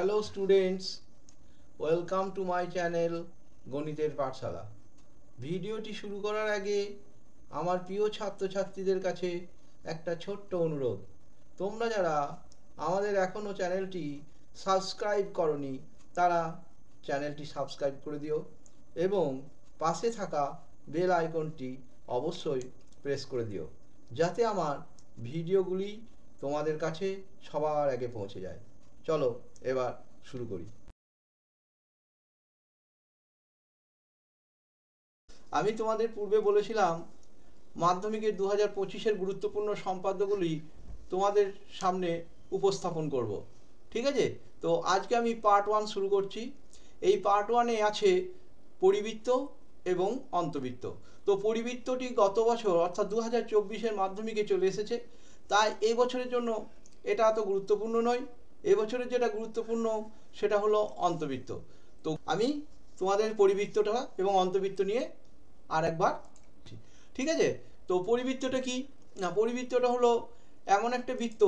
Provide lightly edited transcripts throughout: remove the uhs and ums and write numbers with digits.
Hello students, welcome to my channel গণিতের পাঠশালা। ভিডিওটি শুরু করার আগে আমার প্রিয় ছাত্রছাত্রীদের কাছে একটা ছোট্ট অনুরোধ। তোমরা যারা আমাদের এখনও চ্যানেলটি সাবস্ক্রাইব করনি তারা চ্যানেলটি সাবস্ক্রাইব করে দিও এবং পাশে থাকা বেল আইকনটি অবশ্যই প্রেস করে দিও, যাতে আমার ভিডিওগুলি তোমাদের কাছে সবার আগে পৌঁছে যায়। চলো এবার শুরু করি। আমি তোমাদের পূর্বে বলেছিলাম মাধ্যমিকের 2025-এর গুরুত্বপূর্ণ সম্পাদ্যগুলি তোমাদের সামনে উপস্থাপন করব। ঠিক আছে, তো আজকে আমি পার্ট 1 শুরু করছি। এই পার্ট 1-এ আছে পরিবৃত্ত এবং অন্তবৃত্ত। তো পরিবৃত্তটি গত বছর অর্থাৎ 2024-এর মাধ্যমিকে চলে এসেছে, তাই এই বছরের জন্য এটা এত গুরুত্বপূর্ণ নয়। এবছরের যেটা গুরুত্বপূর্ণ সেটা হলো অন্তবৃত্ত। তো আমি তোমাদের পরিবৃত্তটা এবং অন্তবৃত্ত নিয়ে আর একবার, ঠিক আছে। তো পরিবৃত্তটা কি না, পরিবৃত্তটা হলো এমন একটা বৃত্ত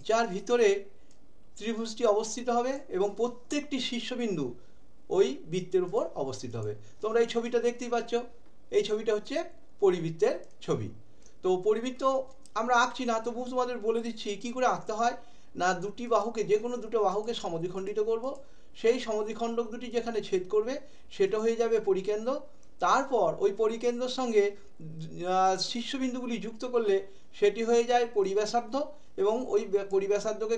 যার ভিতরে ত্রিভুজটি অবস্থিত হবে এবং প্রত্যেকটি শীর্ষবিন্দু ওই বৃত্তের উপর অবস্থিত হবে। তোমরা এই ছবিটা দেখতেই পাচ্ছ, এই ছবিটা হচ্ছে পরিবৃত্তের ছবি। তো পরিবৃত্ত আমরা আঁকছি না, তবু তোমাদের বলে দিচ্ছি কি করে আঁকতে হয়। না, দুটি বাহুকে, যে কোনো দুটো বাহুকে সমদ্বিখণ্ডিত করব। সেই সমদ্বিখণ্ডক দুটি যেখানে ছেদ করবে সেটা হয়ে যাবে পরিকেন্দ্র। তারপর ওই পরিকেন্দ্রের সঙ্গে শীর্ষবিন্দুগুলি যুক্ত করলে সেটি হয়ে যায় পরিব্যাসার্ধ এবং ওই পরিব্যাসার্ধকে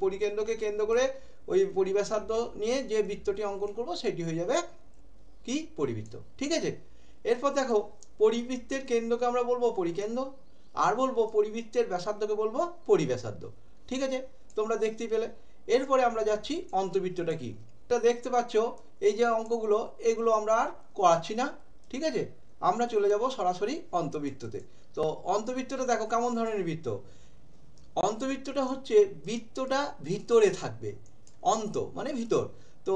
পরিকেন্দ্রকে কেন্দ্র করে ওই পরিব্যাসার্ধ নিয়ে যে বৃত্তটি অঙ্কন করব সেটি হয়ে যাবে কি, পরিবৃত্ত। ঠিক আছে, এরপর দেখো পরিবৃত্তের কেন্দ্রকে আমরা বলবো পরিকেন্দ্র, আর বলবো পরিবৃত্তের ব্যাসার্ধকে বলবো পরিব্যাসার্ধ। ঠিক আছে, তোমরা দেখতেই পেলে। এরপরে আমরা যাচ্ছি অন্তবৃত্তটা কি। এটা দেখতে পাচ্ছ, এই যে অঙ্কগুলো, এগুলো আমরা আর করাচ্ছি না। ঠিক আছে, আমরা চলে যাব সরাসরি অন্তবৃত্ততে। তো অন্তবৃত্তটা দেখো কেমন ধরনের বৃত্ত। অন্তবৃত্তটা হচ্ছে বৃত্তটা ভিতরে থাকবে, অন্ত মানে ভিতর। তো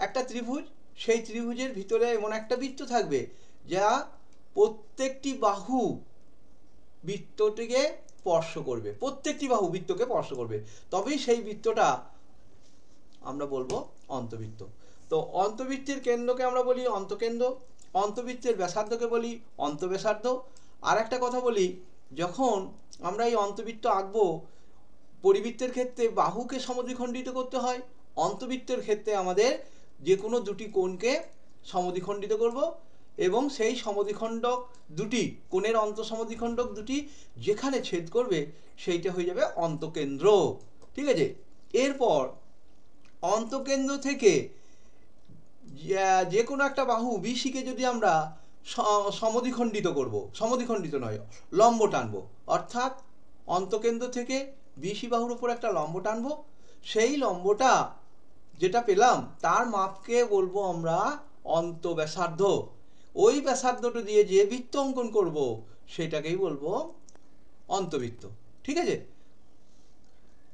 একটা ত্রিভুজ, সেই ত্রিভুজের ভিতরে এমন একটা বৃত্ত থাকবে যা প্রত্যেকটি বাহু বৃত্তটিকে স্পর্শ করবে, প্রত্যেকটি বাহু বৃত্তকে স্পর্শ করবে, তবেই সেই বৃত্তটা আমরা বলবো অন্তবৃত্ত। তো অন্তবৃত্তের কেন্দ্রকে আমরা বলি অন্তকেন্দ্র, অন্তবৃত্তের ব্যাসার্ধকে বলি অন্তব্যাসার্ধ। আর একটা কথা বলি, যখন আমরা এই অন্তবৃত্ত আঁকবো, পরিবৃত্তের ক্ষেত্রে বাহুকে সমদ্বিখণ্ডিত করতে হয়, অন্তবৃত্তের ক্ষেত্রে আমাদের যে কোনো দুটি কোণকে সমদ্বিখণ্ডিত করব এবং সেই সমদ্বিখণ্ডক দুটি কোণের অন্তঃসমদ্বিখণ্ডক দুটি যেখানে ছেদ করবে সেইটা হয়ে যাবে অন্তকেন্দ্র। ঠিক আছে, এরপর অন্তকেন্দ্র থেকে যে কোনো একটা বাহু বিসিকে যদি আমরা সমদ্বিখণ্ডিত করব, সমদ্বিখণ্ডিত নয়, লম্ব টানবো, অর্থাৎ অন্তকেন্দ্র থেকে বিসি বাহুর উপর একটা লম্ব টানবো, সেই লম্বটা যেটা পেলাম তার মাপকে বলবো আমরা অন্তব্যাসার্ধ। ওই ব্যাসার্ধটা দিয়ে যে বৃত্ত অঙ্কন করব সেটাকেই বলবো অন্তবৃত্ত। ঠিক আছে,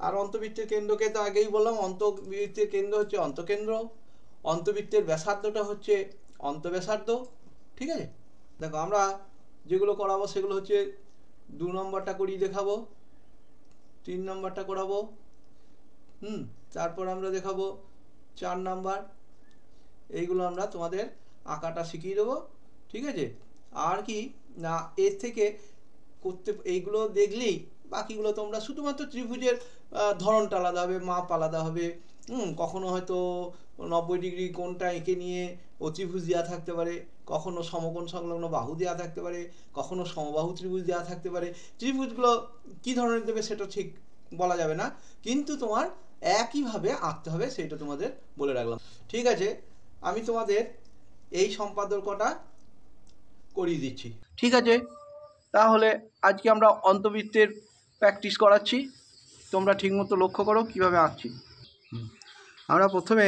আর অন্তবৃত্তের কেন্দ্রকে তো আগেই বললাম, অন্তবৃত্তের কেন্দ্র হচ্ছে অন্তকেন্দ্র, অন্তবৃত্তের ব্যাসার্ধটা হচ্ছে অন্তব্যাসার্ধ। ঠিক আছে, দেখো আমরা যেগুলো করাবো সেগুলো হচ্ছে 2 নম্বরটা করিয়ে দেখাবো, 3 নম্বরটা করাবো, তারপর আমরা দেখাবো 4 নাম্বার। এইগুলো আমরা তোমাদের আঁকাটা শিখিয়ে দেবো। ঠিক আছে, আর কি না, এর থেকে করতে এইগুলো দেখলেই বাকিগুলো তোমরা শুধুমাত্র ত্রিভুজের ধরনটা আলাদা হবে, মাপ আলাদা হবে। কখনো হয়তো 90 ডিগ্রি কোণটা এঁকে নিয়ে অতিভুজ দেওয়া থাকতে পারে, কখনো সমকোণ সংলগ্ন বাহু দেওয়া থাকতে পারে, কখনো সমবাহু ত্রিভুজ দেওয়া থাকতে পারে। ত্রিভুজগুলো কী ধরনের দেবে সেটা ঠিক বলা যাবে না, কিন্তু তোমার একইভাবে আঁকতে হবে, সেটা তোমাদের বলে রাখলাম। ঠিক আছে, আমি তোমাদের এই সম্পাদক কটা করিয়ে দিচ্ছি। ঠিক আছে, তাহলে আজকে আমরা অন্তবৃত্তের প্র্যাকটিস করাচ্ছি, তোমরা ঠিকমতো লক্ষ্য করো কীভাবে আঁকছি। আমরা প্রথমে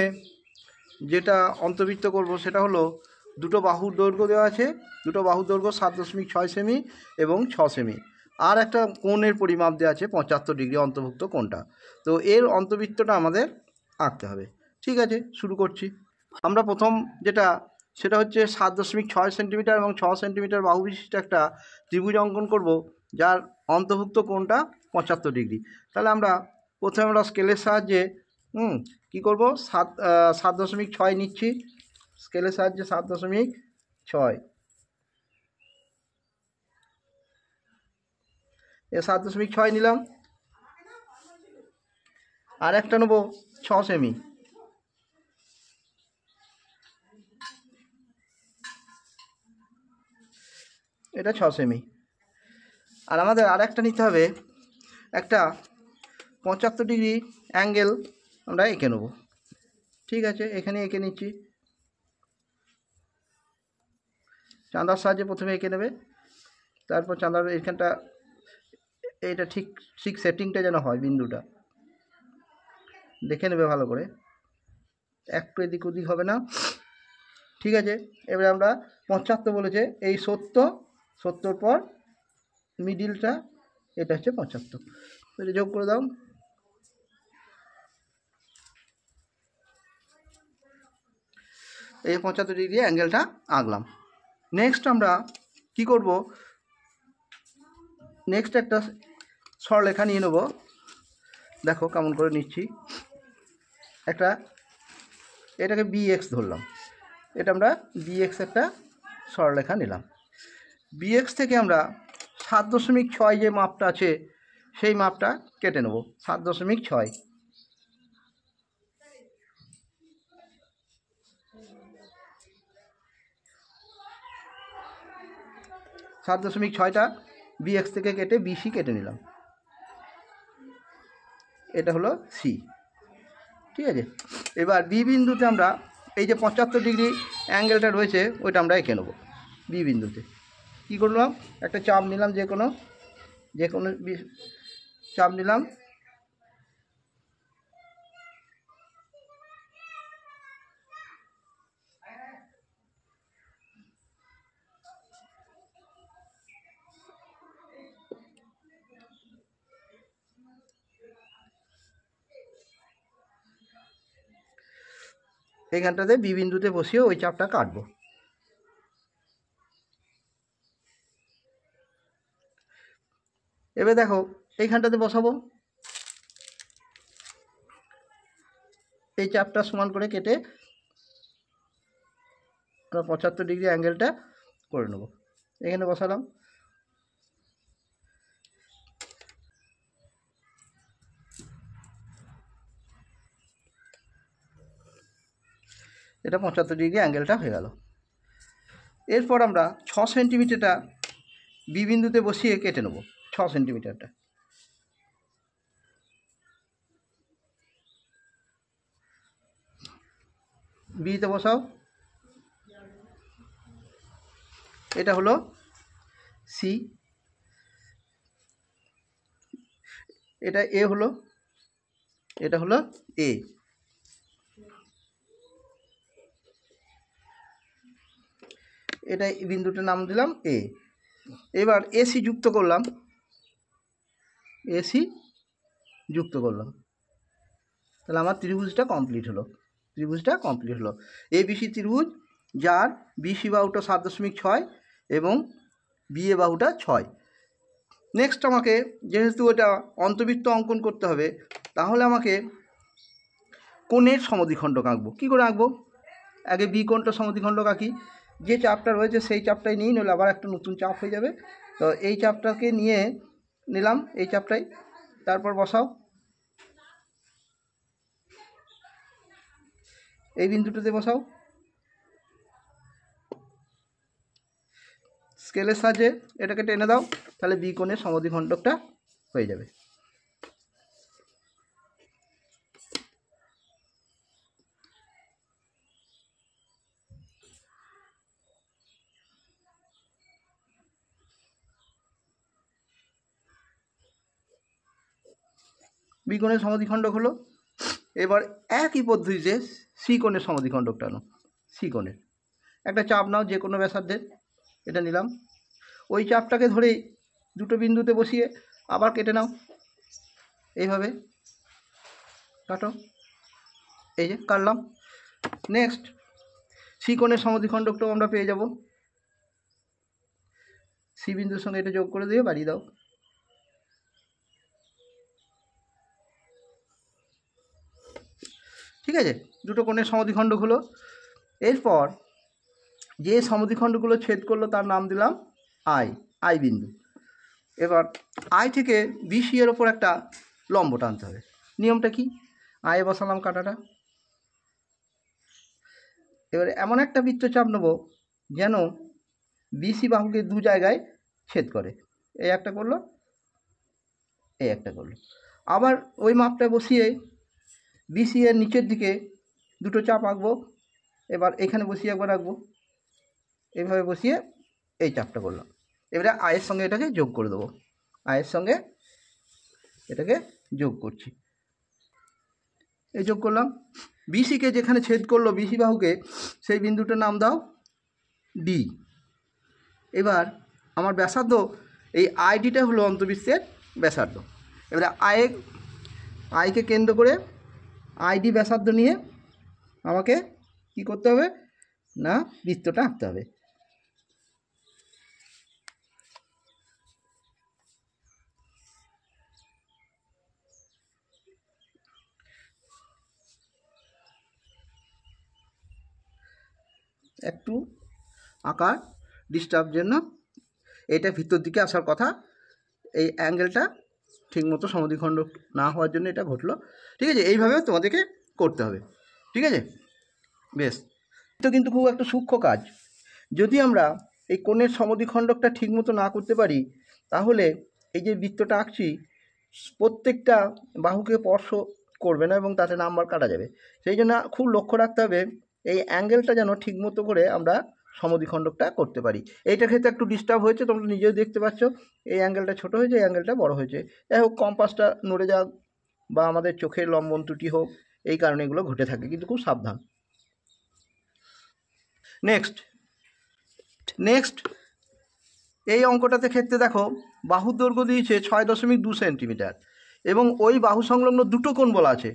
যেটা অন্তবৃত্ত করব সেটা হলো, দুটো বাহুর দৈর্ঘ্য দেওয়া আছে, দুটো বাহুর দৈর্ঘ্য 7.6 সেমি এবং 6 সেমি, আর একটা কোণের পরিমাপ দেওয়া আছে 75 ডিগ্রি অন্তর্ভুক্ত কোণটা। তো এর অন্তবৃত্তটা আমাদের আঁকতে হবে। ঠিক আছে, শুরু করছি। আমরা প্রথম যেটা সেটা হচ্ছে 7.6 সেন্টিমিটার এবং 6 সেন্টিমিটার বাহু বিশিষ্ট একটা ত্রিভুজ অঙ্কন করব, যার অন্তর্ভুক্ত কোণটা 75 ডিগ্রি। তাহলে আমরা প্রথমে আমরা স্কেলের সাহায্যে কী করবো 7.6 নিচ্ছি, স্কেলের সাহায্যে 7.6, এ 7.6 নিলাম। আর একটা নেবো 6 সেমি, এটা 6 সেমি। আর আমাদের আর একটা নিতে হবে, একটা 75 ডিগ্রি অ্যাঙ্গেল আমরা এঁকে নেব। ঠিক আছে, এখানে এঁকে নিচ্ছি, চাঁদার সাহায্যে প্রথমে এঁকে নেবে, তারপর চাঁদার এখানটা এইটা ঠিক ঠিক সেটিংটা যেন হয়, বিন্দুটা দেখে নেবে ভালো করে, একটু এদিক ওদিক হবে না। ঠিক আছে, এবারে আমরা 75 বলেছে, এই 70 পর মিডিলটা এটা হচ্ছে 75, এটা যোগ করে দাও। এই 75 ডিগ্রি অ্যাঙ্গেলটা আঁকলাম। নেক্সট আমরা কি করব, নেক্সট একটা সরলরেখা নিয়ে নেব, দেখো কেমন করে নিচ্ছি। একটা এটাকে BX ধরলাম, এটা আমরা BX একটা সরলরেখা নিলাম। BX থেকে আমরা 7.6 যে মাপটা আছে সেই মাপটা কেটে নেব, 7.6। 7.6টা BX থেকে কেটে BC কেটে নিলাম, এটা হলো C। ঠিক আছে, এবার বি বিন্দুতে আমরা এই যে 75 ডিগ্রি অ্যাঙ্গেলটা রয়েছে ওইটা আমরা এঁকে নেব। বি বিন্দুতে কী করলাম, একটা চাপ নিলাম, যে কোনো চাপ নিলাম, এইখানটাতে বি বিন্দুতে বসিয়ে ওই চাপটা কাটবো। এবার দেখো এইখানটাতে বসাবো, এই চাপটা সমান করে কেটে আমরা 75 ডিগ্রি অ্যাঙ্গেলটা করে নেব। এখানে বসালাম, এটা 75 ডিগ্রি অ্যাঙ্গেলটা হয়ে গেল। এরপর আমরা 6 সেন্টিমিটারটা বি বিন্দুতে বসিয়ে কেটে নেব, 6 সেন্টিমিটারটা। বিতে বসাও, এটা হলো সি, এটা এ হলো, এটা হলো এ। এটা বিন্দুটার নাম দিলাম এ। এবার এসি যুক্ত করলাম, এসি যুক্ত করলাম, তাহলে আমার ত্রিভুজটা কমপ্লিট হলো, ABC ত্রিভুজ, যার BC বাহুটা 7.6 এবং BA বাহুটা 6। নেক্সট আমাকে যেহেতু এটা অন্তবৃত্ত অঙ্কন করতে হবে, তাহলে আমাকে কোণের সমদ্বিখণ্ডক আঁকবো। কী করে আঁকবো, আগে বি কোণটা সমদ্বিখণ্ডক আঁকি, যে চাপটা রয়েছে সেই চাপটাই নিয়ে নিলে আবার একটা নতুন চাপ হয়ে যাবে, তো এই চাপটাকে নিয়ে নিলাম, এই চাপটাই, তারপর বসাও, এই বিন্দুটাতে বসাও, স্কেলের সাহায্যে এটাকে টেনে দাও, তাহলে বি কোণের সমদ্বিখণ্ডকটা হয়ে যাবে। বি কোণের সমদ্বিখণ্ডক হলো। এবার একই পদ্ধতিতে সি কোণের সমদ্বিখণ্ডকটা নাও, সি কোণের একটা চাপ নাও, যে কোনো ব্যাসার্ধের, এটা নিলাম, ওই চাপটাকে ধরেই দুটো বিন্দুতে বসিয়ে আবার কেটে নাও, এইভাবে কাটো, এই যে কাটলাম। নেক্সট সি কোণের সমদ্বিখণ্ডকটাও আমরা পেয়ে যাব, সি বিন্দুর সঙ্গে এটা যোগ করে দিয়ে বাড়িয়ে দাও, ঠিক আছে, দুটো কোণের সমদ্বিখণ্ডক হলো। এরপর যে সমদ্বিখণ্ডগুলো ছেদ করলো তার নাম দিলাম আই বিন্দু। এবার আই থেকে বিসি এর ওপর একটা লম্ব টানতে হবে। নিয়মটা কি? আয়ে বসালাম কাটাটা। এবারে এমন একটা বৃত্তচাপ নেব যেন বিসি বাহুকে দু জায়গায় ছেদ করে। এই একটা করলো, এই একটা করলো। আবার ওই মাপটা বসিয়ে বিসি এর নিচের দিকে দুটো চাপ আঁকবো। এবার এখানে বসিয়ে একবার আঁকবো, এইভাবে বসিয়ে এই চাপটা করলাম। এবারে আয়ের সঙ্গে এটাকে যোগ করে দেবো, আয়ের সঙ্গে এটাকে যোগ করছি, এই যোগ করলাম। বিসিকে যেখানে ছেদ করলো বিসি বাহুকে, সেই বিন্দুটার নাম দাও ডি। এবার আমার ব্যাসার্ধ, এই আইডিটা হলো অন্তবৃত্তের ব্যাসার্ধ। এবারে আইকে কেন্দ্র করে আইডি ব্যাসার্ধ নিয়ে আমাকে কি করতে হবে না, বৃত্তটা আঁকতে হবে। একটু আঁকার ডিস্টার্ব জন্য এটা ভিতর দিকে আসার কথা, এই অ্যাঙ্গেলটা ঠিকমতো সমদ্বিখণ্ড না হওয়ার জন্য এটা ঘটলো। ঠিক আছে, এইভাবে তোমাদেরকে করতে হবে। ঠিক আছে, বেশ। তো কিন্তু খুব একটা সূক্ষ্ম কাজ। যদি আমরা এই কোণের সমদ্বিখণ্ডকটা ঠিকমতো না করতে পারি, তাহলে এই যে বৃত্তটা আঁকছি প্রত্যেকটা বাহুকে স্পর্শ করবে না এবং তাতে নাম্বার কাটা যাবে। সেই জন্য খুব লক্ষ্য রাখতে হবে এই অ্যাঙ্গেলটা যেন ঠিকমতো করে আমরা সমদ্বিখণ্ডকটা করতে পারি। এইটার ক্ষেত্রে একটু ডিস্টার্ব হয়েছে, তোমরা নিজেও দেখতে পাচ্ছ, এই অ্যাঙ্গেলটা ছোটো হয়েছে, এই অ্যাঙ্গেলটা বড় হয়েছে। যাই হোক, কম্পাসটা নড়ে যাক বা আমাদের চোখের লম্বন ত্রুটি হোক, এই কারণে এগুলো ঘটে থাকে, কিন্তু খুব সাবধান। নেক্সট এই অঙ্কটাতে ক্ষেত্রে দেখো বাহুর দৈর্ঘ্য দিয়েছে 6.2 সেন্টিমিটার এবং ওই বাহু সংলগ্ন দুটো কোণ বলা আছে,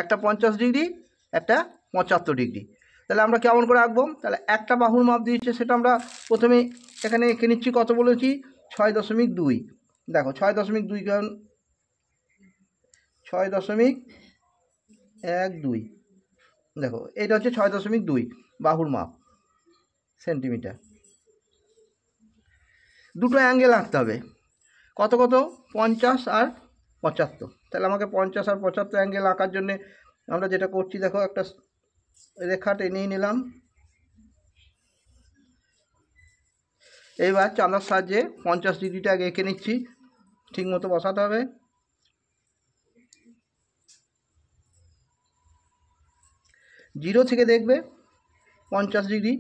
একটা 50 ডিগ্রি, একটা 75 ডিগ্রি। তাহলে আমরা কেমন করে আঁকবো? তাহলে একটা বাহুর মাপ দিয়েছে, সেটা আমরা প্রথমে এখানে এঁকে নিচ্ছি। কত বলেছি? 6.2। দেখো 6.2 কারণ 6.12, দেখো এটা হচ্ছে 6.2 বাহুর মাপ সেন্টিমিটার। দুটো অ্যাঙ্গেল আঁকতে হবে, কত 50 আর 75। তাহলে আমাকে 50 আর 75 অ্যাঙ্গেল আঁকার জন্যে আমরা যেটা করছি, দেখো একটা রেখা টেনে নিলাম। এইবার চাঁদার সাহায্যে 50 ডিগ্রিটা আগে এঁকে নিচ্ছি, ঠিকমতো বসাতে হবে। জিরো থেকে দেখবে 50 ডিগ্রি,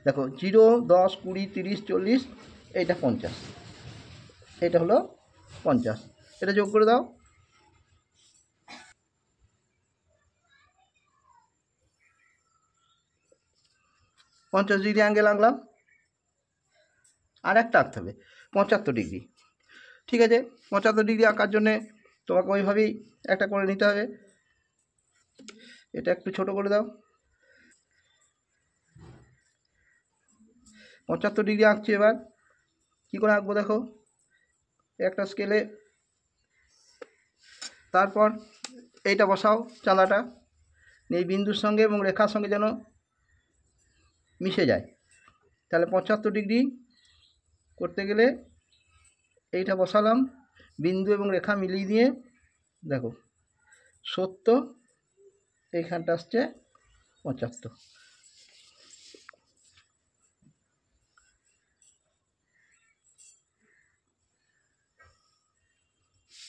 দেখো 0, 10, 20, 30, 40, এইটা 50, এটা হলো 50, এটা যোগ করে দাও। পঞ্চাশ ডিগ্রি অ্যাঙ্গেল আঁকলাম। আর একটা আঁকতে হবে 75 ডিগ্রি। ঠিক আছে, 75 ডিগ্রি আঁকার জন্যে তোমাকে ওইভাবেই একটা করে নিতে হবে। এটা একটু ছোট করে দাও। 75 ডিগ্রি আঁকছি। এবার কী করে আঁকবো দেখো, একটা স্কেলে, তারপর এইটা বসাও চাঁদাটা, এই বিন্দুর সঙ্গে এবং রেখার সঙ্গে যেন মিশে যায়। তাহলে 75 ডিগ্রি করতে গেলে এইটা বসালাম, বিন্দু এবং রেখা মিলিয়ে দিয়ে দেখো 70, এইখানটা আসছে 75।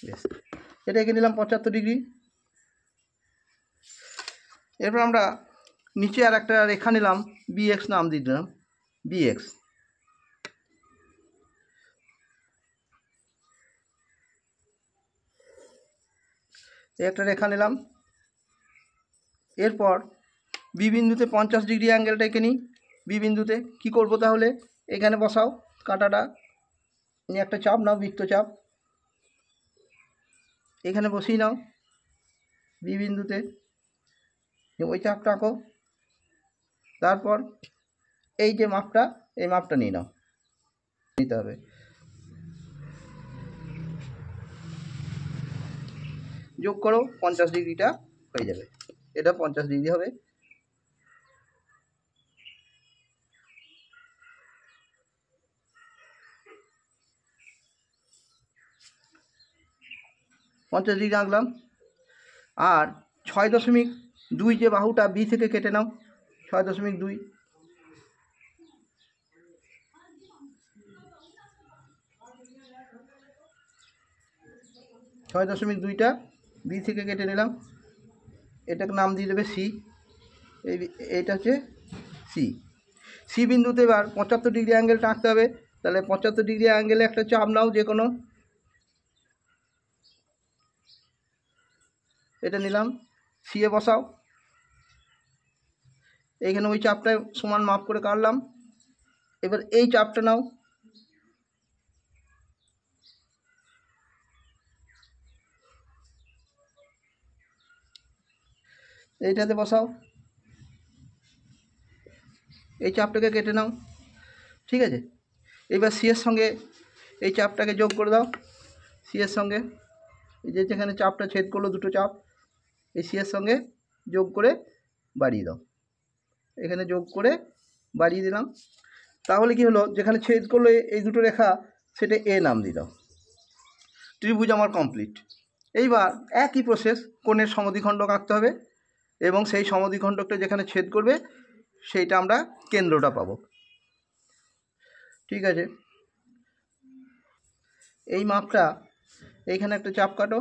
বেশ, এটা এঁকে নিলাম 75 ডিগ্রি। এরপর আমরা নিচে আর একটা রেখা নিলাম, বিএক্স নাম দিয়ে দিলাম, বিএক্স। একটা রেখা নিলাম। এরপর বি বিন্দুতে 50 ডিগ্রি অ্যাঙ্গেলটা এঁকে নিই। বি বিন্দুতে কী করবো তাহলে, এখানে বসাও কাঁটাটা, নিয়ে একটা চাপ নাও, বৃত্তচাপ, এখানে বসিয়ে নাও বি বিন্দুতে, ওই চাপটা আঁকো। তারপর এই যে মাপটা, এই মাপটা নিয়ে নাও, নিতে হবে। যোগ করো, 50 ডিগ্রিটা হয়ে যাবে। এটা 50 ডিগ্রি হবে। পঞ্চাশ ডিগ্রি আঁকলাম। আর 6.2 যে বাহুটা বি থেকে কেটে নাও, 6.2, 6.2টা বি থেকে কেটে নিলাম। এটাকে নাম দিয়ে দেবে সি। এইটা হচ্ছে সি। সি বিন্দুতে এবার 75 ডিগ্রি অ্যাঙ্গেলটা আঁকতে হবে। তাহলে 75 ডিগ্রি অ্যাঙ্গেলে একটা চাপ নাও যে কোনো, এটা নিলাম, সি এ বসাও। এইখানে ওই চাপটা সমান মাপ করে কাটলাম। এবার এই চাপটা নাও, এইটাতে বসাও, এই চাপটাকে কেটে নাও। ঠিক আছে, এবার সি এর সঙ্গে এই চাপটাকে যোগ করে দাও। সি এর সঙ্গে এই যে যেখানে চাপটা ছেদ করলো, দুটো চাপ, এই সি এর সঙ্গে যোগ করে বাড়িয়ে দাও। এখানে যোগ করে বাড়িয়ে দিলাম। তাহলে কি হলো, যেখানে ছেদ করলো এই দুটো রেখা, সেটা এ নাম দিয়ে দাও। ত্রিভুজ আমার কমপ্লিট। এইবার একই প্রসেস, কোণের সমদ্বিখণ্ডক আঁকতে হবে এবং সেই সমদ্বিখণ্ডকটা যেখানে ছেদ করবে সেইটা আমরা কেন্দ্রটা পাবো। ঠিক আছে, এই মাপটা এইখানে একটা চাপ কাটো,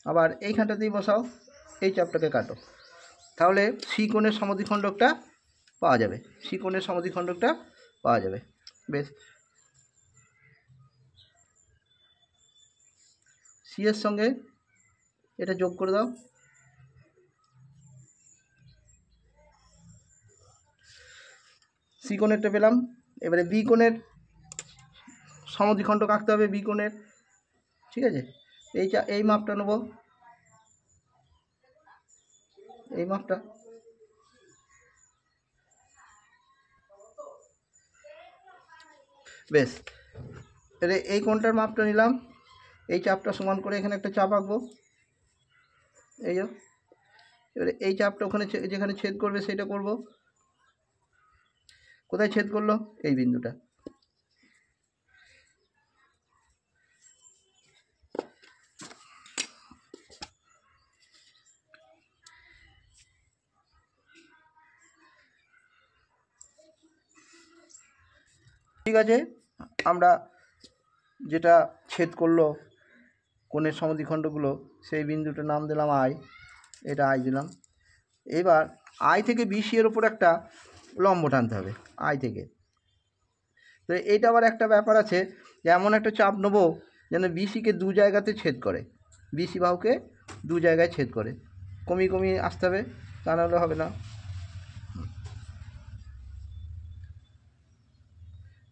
আবার এইখানটাতেই বসাও, এই চাপটাকে কাটো। তাহলে সি কোণের সমদ্বিখণ্ডকটা পাওয়া যাবে, সি কোণের সমদ্বিখণ্ডকটা পাওয়া যাবে। বেশ, সি এর সঙ্গে এটা যোগ করে দাও। সি কোণেরটা পেলাম। এবারে বি কোণের সমদ্বিখণ্ডক আঁকতে হবে, বি কোণের। ঠিক আছে, এই মাপটা নেব, এই মাপটা। বেশ, এবারে এই কোণটার মাপটা নিলাম, এই চাপটা সমান করে এখানে একটা চাপ আঁকবো। এই যে, এবারে এই চাপটা ওখানে যেখানে ছেদ করবে সেটা করব। কোথায় ছেদ করলো? এই বিন্দুটা। ঠিক আছে, আমরা যেটা ছেদ করলো কোণের সমদ্বিখণ্ডগুলো, সেই বিন্দুটার নাম দিলাম আই। এটা আই দিলাম। এবার আই থেকে বিসি এর ওপর একটা লম্ব টানতে হবে, আই থেকে। তো এইটা আবার একটা ব্যাপার আছে, যে এমন একটা চাপ নেবো যেন বিসিকে দু জায়গাতে ছেদ করে, বিসি বাহুকে দু জায়গায় ছেদ করে। কমিয়ে কমিয়ে আসতে হবে, তা নাহলে হবে না।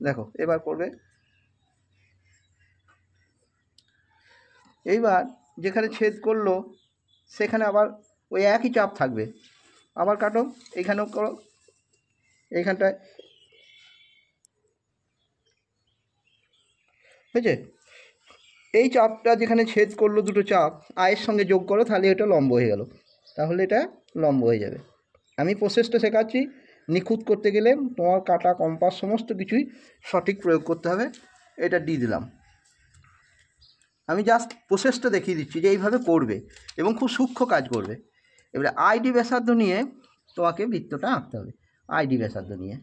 দেখো এবার করবে। এইবার যেখানে ছেদ করলো সেখানে আবার ওই একই চাপ থাকবে, আবার কাটো, এইখানেও করো, এইখানটায়। বুঝেছে? এই চাপটা যেখানে ছেদ করলো, দুটো চাপ আয়ের সঙ্গে যোগ করো, তাহলে এটা লম্ব হয়ে গেল। তাহলে এটা লম্ব হয়ে যাবে। আমি প্রসেসটা শেখাচ্ছি, নিখুঁত করতে গেলে তোমার কাটা, কম্পাস সমস্ত কিছুই সঠিক প্রয়োগ করতে হবে। এটা দিয়ে দিলাম। আমি জাস্ট প্রসেসটা দেখিয়ে দিচ্ছি যে এইভাবে করবে এবং খুব সূক্ষ্ম কাজ করবে। এবারে আইডি ব্যাসার্ধ নিয়ে তোমাকে বৃত্তটা আঁকতে হবে। আইডি ব্যাসার্ধ নিয়ে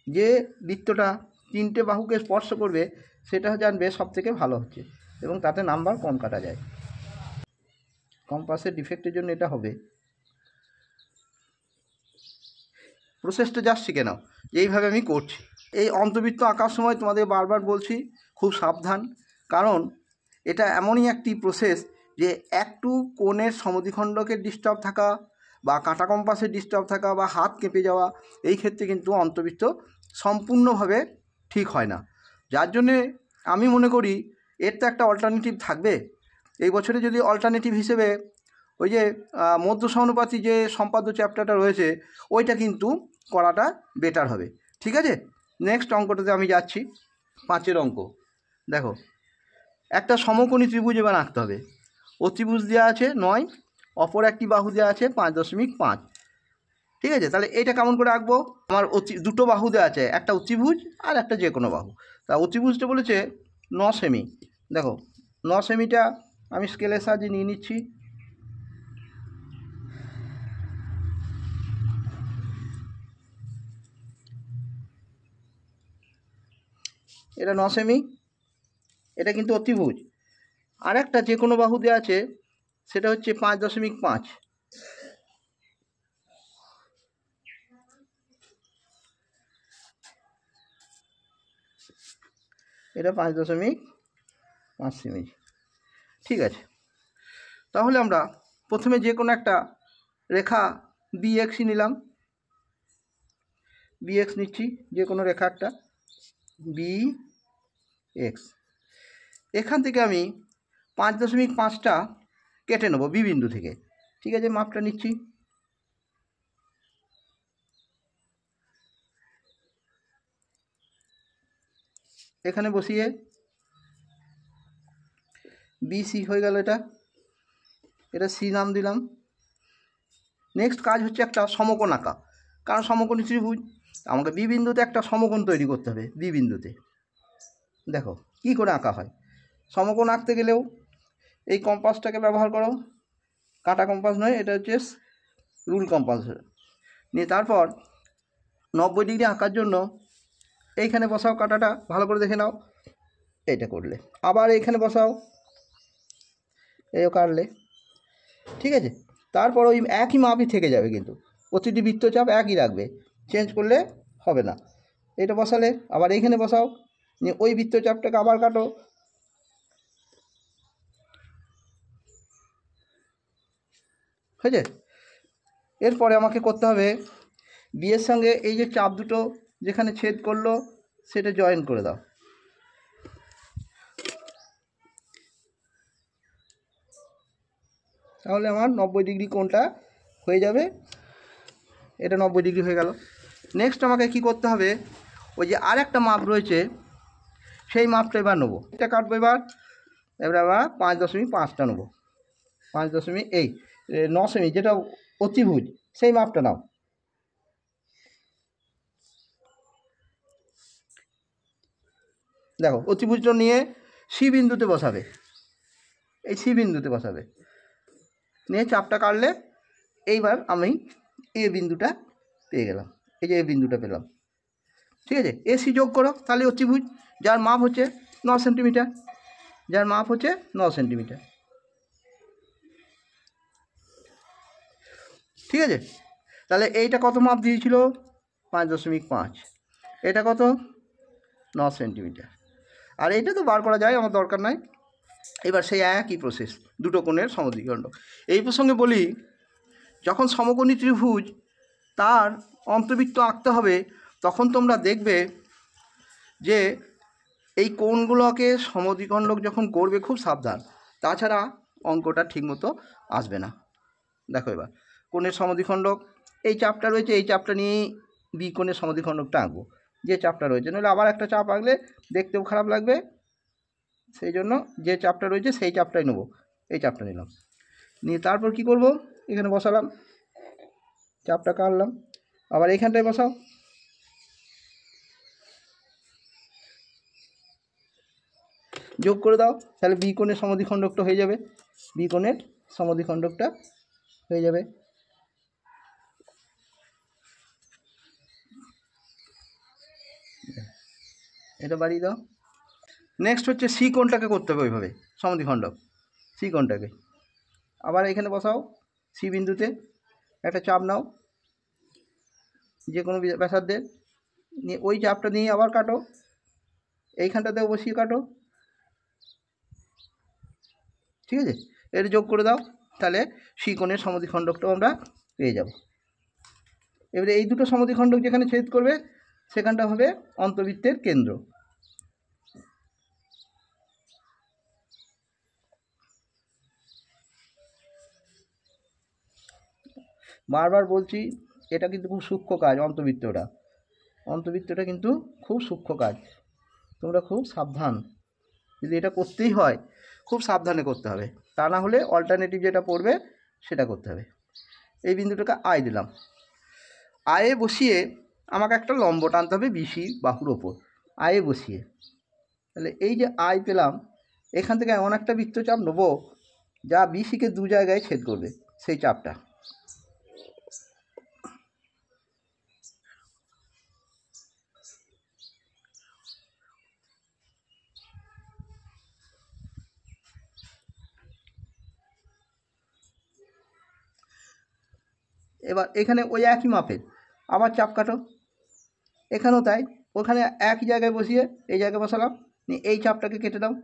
যে বৃত্তটা তিনটে বাহুকে স্পর্শ করবে সেটা জানবে সব থেকে ভালো হচ্ছে, এবং তাতে নাম্বার কম কাটা যায়। কম্পাসের ডিফেক্টের জন্য এটা হবে। প্রসেসটা জাস্ট শিখে নাও, এইভাবে আমি করছি। এই অন্তবৃত্ত আঁকার সময় তোমাদের বারবার বলছি খুব সাবধান, কারণ এটা এমনই একটি প্রসেস যে একটু কোণের সমদ্বিখণ্ডকের ডিস্টার্ব থাকা বা কাঁটা কম্পাসের ডিস্টার্ব থাকা বা হাত কেঁপে যাওয়া, এই ক্ষেত্রে কিন্তু অন্তবৃত্ত সম্পূর্ণভাবে ঠিক হয় না। যার জন্যে আমি মনে করি এর তো একটা অল্টারনেটিভ থাকবে। এই বছরে যদি অল্টারনেটিভ হিসেবে ওই যে মধ্য সমানুপাতি যে সম্পাদ্য চ্যাপ্টারটা রয়েছে, ওইটা কিন্তু করাটা বেটার হবে। ঠিক আছে, নেক্সট অঙ্কটাতে আমি যাচ্ছি, 5 অঙ্ক। দেখো, একটা সমকোণী ত্রিভুজ এবার আঁকতে হবে। অতিভুজ দেওয়া আছে 9, অপর একটি বাহু দেওয়া আছে 5.5। ঠিক আছে, তাহলে এইটা কেমন করে আঁকবো? আমার দুটো বাহু দেওয়া আছে, একটা অতিভুজ আর একটা যে কোনো বাহু। তা অতিভুজটা বলেছে 9 সেমি। দেখো 9 সেমিটা আমি স্কেলের সাহায্যে নিয়ে নিচ্ছি। এটা 9 সেমি, এটা কিন্তু অতিভুজ। আর একটা যে কোনো বাহু দেওয়া আছে, সেটা হচ্ছে 5.5। এটা 5.5 সেমি। ঠিক আছে, তাহলে আমরা প্রথমে যে কোনো একটা রেখা বিএক্সই নিলাম, বিএক্স নিচ্ছি, যে কোনো রেখা একটা বিএক্স। এখান থেকে আমি 5.5টা কেটে নেব বি বিন্দু থেকে। ঠিক আছে, মাপটা নিচ্ছি। এখানে বসিয়ে বিসি হয়ে গেল, এটা সি নাম দিলাম। নেক্সট কাজ হচ্ছে একটা সমকোণ আঁকা, কারণ সমকোণী ত্রিভুজ, আমাকে বি বিন্দুতে একটা সমকোণ তৈরি করতে হবে। বি বিন্দুতে দেখো কি করে আঁকা হয়। সমকোণ আঁকতে গেলেও এই কম্পাসটাকে ব্যবহার করো, কাঁটা কম্পাস নয়, এটা হচ্ছে রুল কম্পাস নিয়ে। তারপর 90 ডিগ্রি আঁকার জন্য এইখানে বসাও, কাঁটাটা ভালো করে দেখে নাও, এইটা করলে আবার এইখানে বসাও, এই কাটলে। ঠিক আছে, তারপর ওই একই মাপই থেকে যাবে, কিন্তু প্রতিটি বৃত্তচাপ একই রাখবে, চেঞ্জ করলে হবে না। এটা বসালে আবার এইখানে বসাও, নিয়ে ওই বৃত্তচাপটাকে আবার কাটো। হয়েছে? এরপরে আমাকে করতে হবে বিয়ের সঙ্গে এই যে চাপ দুটো যেখানে ছেদ করলো সেটা জয়েন করে দাও। তাহলে আমার 90 ডিগ্রি কোণটা হয়ে যাবে। এটা 90 ডিগ্রি হয়ে গেল। নেক্সট আমাকে কি করতে হবে, ওই যে আর একটা মাপ রয়েছে সেই মাপটা এবার নেবো। এটা কাটবো এবার আবার 5.5টা নেবো। 5.9 সেমি যেটা অতিভুজ, সেই মাপটা নাও। দেখো অতিভুজটা নিয়ে সি বিন্দুতে বসাবে, এই সি বিন্দুতে বসাবে, নিয়ে চাপটা কাটলে এইবার আমি এ বিন্দুটা পেয়ে গেলাম। এই যে এ বিন্দুটা পেলাম। ঠিক আছে, এসি যোগ করো, তাহলে অতিভুজ যার মাপ হচ্ছে 9 সেন্টিমিটার, যার মাপ হচ্ছে 9 সেন্টিমিটার। ঠিক আছে, তাহলে এইটা কত মাপ দিয়েছিল? 5.5। এটা কত? 9 সেন্টিমিটার। আর এইটা তো বার করা যায়, আমার দরকার নাই। এবার সেই একই প্রসেস, দুটো কোণের সমদ্বিখণ্ড। এই প্রসঙ্গে বলি, যখন সমকোণী ত্রিভুজ তার অন্তবৃত্ত আঁকতে হবে, তখন তোমরা দেখবে যে এই কোণগুলোকে সমদ্বিখণ্ডক যখন করবে খুব সাবধান, তাছাড়া অঙ্কটা ঠিকমতো আসবে না। দেখো এবার কোণের সমদ্বিখণ্ডক, এই চাপটা রয়েছে, এই চাপটা নিয়েই বি কোণের সমদ্বিখণ্ডকটা আঁকবো, যে চাপটা রয়েছে, নইলে আবার একটা চাপ আঁকলে দেখতেও খারাপ লাগবে। সেই জন্য যে চাপটা রয়েছে সেই চাপটাই নেবো, এই চাপটা নিলাম, নিয়ে তারপর কি করব, এখানে বসালাম, চাপটা কাটলাম, আবার এইখানটায় বসাও, যোগ করে দাও, তাহলে বি কোণের সমদ্বিখণ্ডকটা হয়ে যাবে। বি কোণের সমদ্বিখণ্ডকটা হয়ে যাবে। এটা বাড়িয়ে দাও। নেক্সট হচ্ছে সি কোণটাকে করতে হবে ওইভাবে, সমদ্বিখণ্ডক সি কোণটাকে আবার এখানে বসাও, সি বিন্দুতে একটা চাপ নাও যে কোনো ব্যাসার্ধের, নিয়ে ওই চাপটা নিয়ে আবার কাটো, এইখানটাতেও বসিয়ে কাটো। ঠিক আছে, এর যোগ করে দাও, তাহলে সি কোণের সমদ্বিখণ্ডকটাও আমরা পেয়ে যাব। এবারে এই দুটো সমদ্বিখণ্ডক যেখানে ছেদ করবে সেখানটা হবে অন্তবৃত্তের কেন্দ্র। বারবার বলছি, এটা কিন্তু খুব সূক্ষ্ম কাজ। অন্তবৃত্তটা কিন্তু খুব সূক্ষ্ম কাজ, তোমরা খুব সাবধান, যদি এটা করতেই হয় খুব সাবধানে করতে হবে। তা না হলে অল্টারনেটিভ যেটা পড়বে সেটা করতে হবে। এই বিন্দুটাকে আই দিলাম, আয়ে বসিয়ে আমাকে একটা লম্ব টানতে হবে বিসি বাহুর ওপর, আয়ে বসিয়ে। তাহলে এই যে আই পেলাম, এখান থেকে এমন একটা বৃত্তচাপ নেবো যা বিসিকে দু জায়গায় ছেদ করবে, সেই চাপটা। এবার এখানে ওই একই মাপের আবার চাপ কাটো, এখানেও তাই, ওখানে একই জায়গায় বসিয়ে এই জায়গায় বসালাম, এই চাপটাকে কেটে দাও,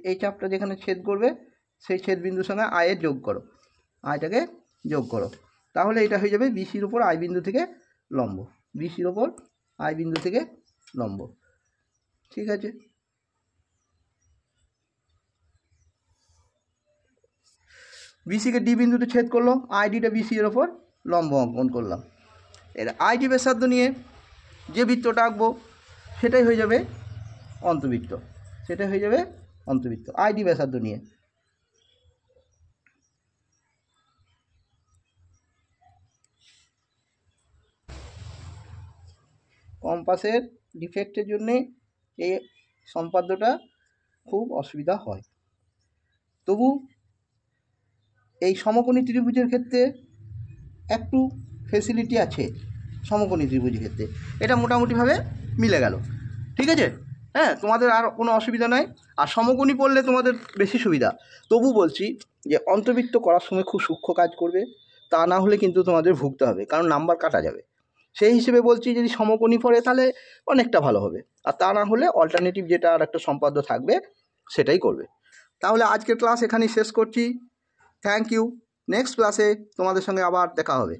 এই চাপটা যেখানে ছেদ করবে সেই ছেদ বিন্দুর সঙ্গে আয়ের যোগ করো, আয়টাকে যোগ করো, তাহলে এটা হয়ে যাবে বিসির ওপর আই বিন্দু থেকে লম্ব, বিসির ওপর আই বিন্দু থেকে লম্ব। ঠিক আছে, বিসিকে ডি বিন্দুতে ছেদ করলো, আইডিটা বিসি এর ওপর লম্ব অঙ্কন করলাম। এর আইডি ব্যাসার্ধ নিয়ে যে বৃত্তটা আঁকবো সেটাই হয়ে যাবে অন্তবৃত্ত, সেটাই হয়ে যাবে অন্তবৃত্ত আইডি ব্যাসার্ধ নিয়ে। কম্পাসের ডিফেক্টের জন্যে এই সম্পাদ্যটা খুব অসুবিধা হয়। তবু এই সমকোণী ত্রিভুজের ক্ষেত্রে একটু ফেসিলিটি আছে, সমকোণী ত্রিভুজের ক্ষেত্রে এটা মোটামুটিভাবে মিলে গেল। ঠিক আছে, হ্যাঁ, তোমাদের আর কোনো অসুবিধা নাই। আর সমকোণী পড়লে তোমাদের বেশি সুবিধা। তবু বলছি যে অন্তবৃত্ত করার সময় খুব সূক্ষ্ম কাজ করবে, তা না হলে কিন্তু তোমাদের ভুগতে হবে, কারণ নাম্বার কাটা যাবে। সেই হিসেবে বলছি যদি সমকোণী পড়ে তাহলে অনেকটা ভালো হবে, আর তা না হলে অল্টারনেটিভ যেটা আর একটা সম্পাদ্য থাকবে সেটাই করবে। তাহলে আজকের ক্লাস এখানেই শেষ করছি। Thank you. নেক্সট ক্লাসে তোমাদের সঙ্গে আবার দেখা হবে।